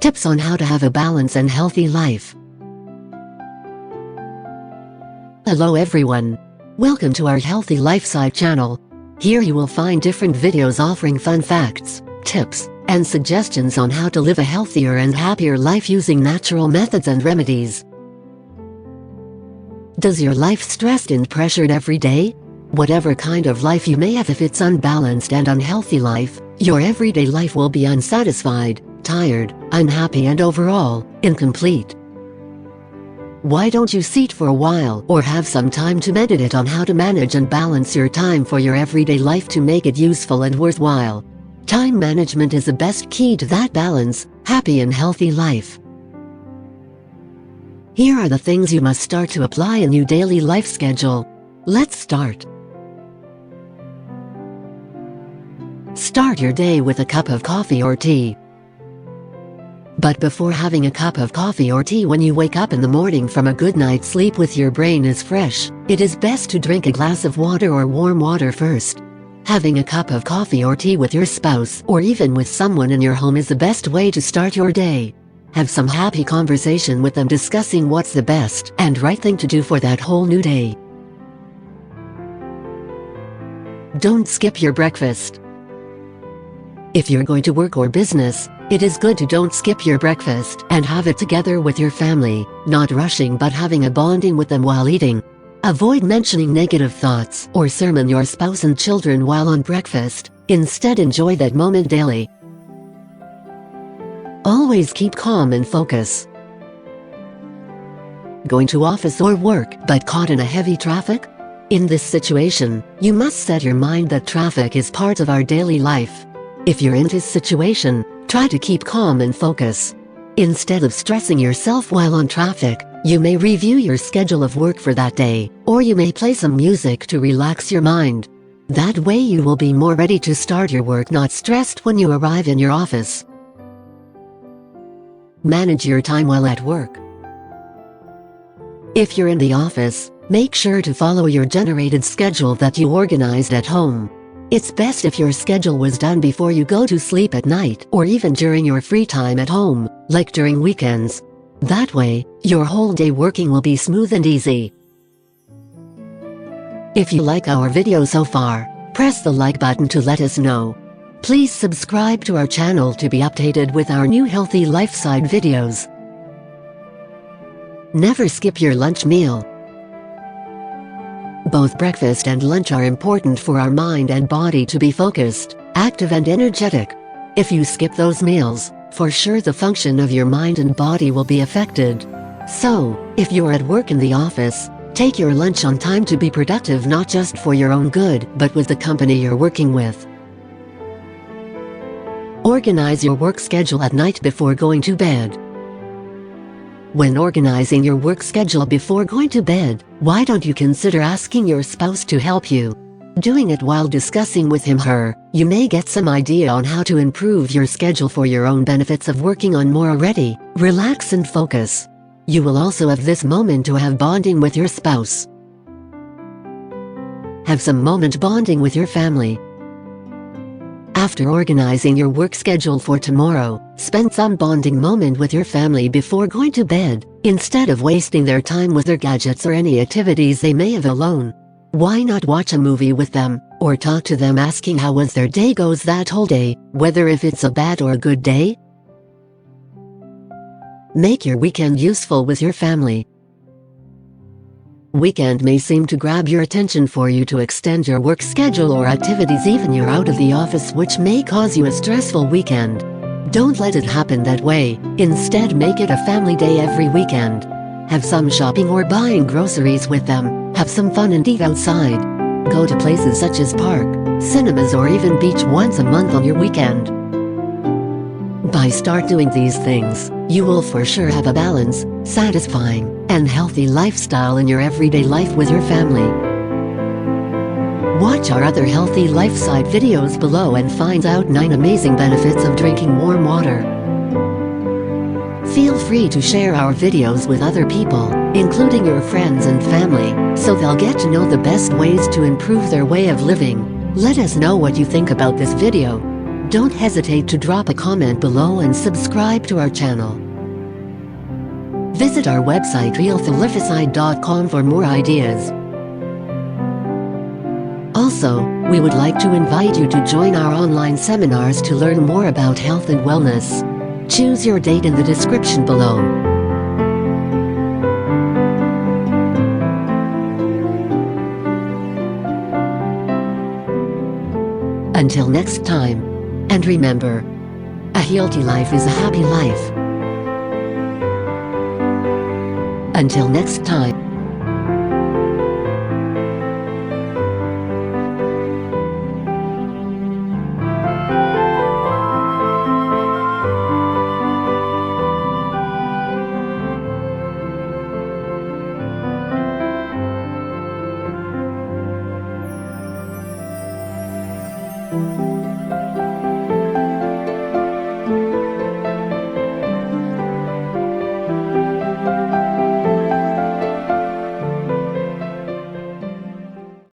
Tips on how to have a balanced and healthy life. Hello everyone. Welcome to our Healthy Lifestyle channel. Here you will find different videos offering fun facts, tips, and suggestions on how to live a healthier and happier life using natural methods and remedies. Does your life stressed and pressured every day? Whatever kind of life you may have, if it's unbalanced and unhealthy life, your everyday life will be unsatisfied, tired, unhappy and overall, incomplete. Why don't you sit for a while or have some time to meditate on how to manage and balance your time for your everyday life to make it useful and worthwhile? Time management is the best key to that balance, happy and healthy life. Here are the things you must start to apply in your daily life schedule. Let's start. Start your day with a cup of coffee or tea. But before having a cup of coffee or tea when you wake up in the morning from a good night's sleep with your brain is fresh, it is best to drink a glass of water or warm water first. Having a cup of coffee or tea with your spouse or even with someone in your home is the best way to start your day. Have some happy conversation with them discussing what's the best and right thing to do for that whole new day. Don't skip your breakfast. If you're going to work or business, it is good to don't skip your breakfast and have it together with your family, not rushing but having a bonding with them while eating. Avoid mentioning negative thoughts or sermon your spouse and children while on breakfast. Instead, enjoy that moment daily. Always keep calm and focus. Going to office or work but caught in a heavy traffic? In this situation, you must set your mind that traffic is part of our daily life. If you're in this situation, try to keep calm and focus. Instead of stressing yourself while on traffic, you may review your schedule of work for that day, or you may play some music to relax your mind. That way you will be more ready to start your work, not stressed when you arrive in your office. Manage your time while at work. If you're in the office, make sure to follow your generated schedule that you organized at home. It's best if your schedule was done before you go to sleep at night or even during your free time at home, like during weekends. That way, your whole day working will be smooth and easy. If you like our video so far, press the like button to let us know. Please subscribe to our channel to be updated with our new healthy lifestyle videos. Never skip your lunch meal. Both breakfast and lunch are important for our mind and body to be focused, active and energetic. If you skip those meals, for sure the function of your mind and body will be affected. So, if you're at work in the office, take your lunch on time to be productive, not just for your own good, but with the company you're working with. Organize your work schedule at night before going to bed. When organizing your work schedule before going to bed, why don't you consider asking your spouse to help you? Doing it while discussing with him/her, you may get some idea on how to improve your schedule for your own benefits of working on more already. Relax and focus. You will also have this moment to have bonding with your spouse. Have some moment bonding with your family. After organizing your work schedule for tomorrow, spend some bonding moment with your family before going to bed, instead of wasting their time with their gadgets or any activities they may have alone. Why not watch a movie with them, or talk to them asking how was their day goes that whole day, whether if it's a bad or a good day? Make your weekend useful with your family. Weekend may seem to grab your attention for you to extend your work schedule or activities even you're out of the office, which may cause you a stressful weekend. Don't let it happen that way. Instead, make it a family day every weekend. Have some shopping or buying groceries with them, have some fun and eat outside. Go to places such as park, cinemas or even beach once a month on your weekend. By start doing these things, you will for sure have a balanced, satisfying, and healthy lifestyle in your everyday life with your family. Watch our other healthy lifestyle videos below and find out 9 amazing benefits of drinking warm water. Feel free to share our videos with other people, including your friends and family, so they'll get to know the best ways to improve their way of living. Let us know what you think about this video. Don't hesitate to drop a comment below and subscribe to our channel. Visit our website realthalificide.com for more ideas. Also, we would like to invite you to join our online seminars to learn more about health and wellness. Choose your date in the description below. Until next time, and remember, a healthy life is a happy life. Until next time.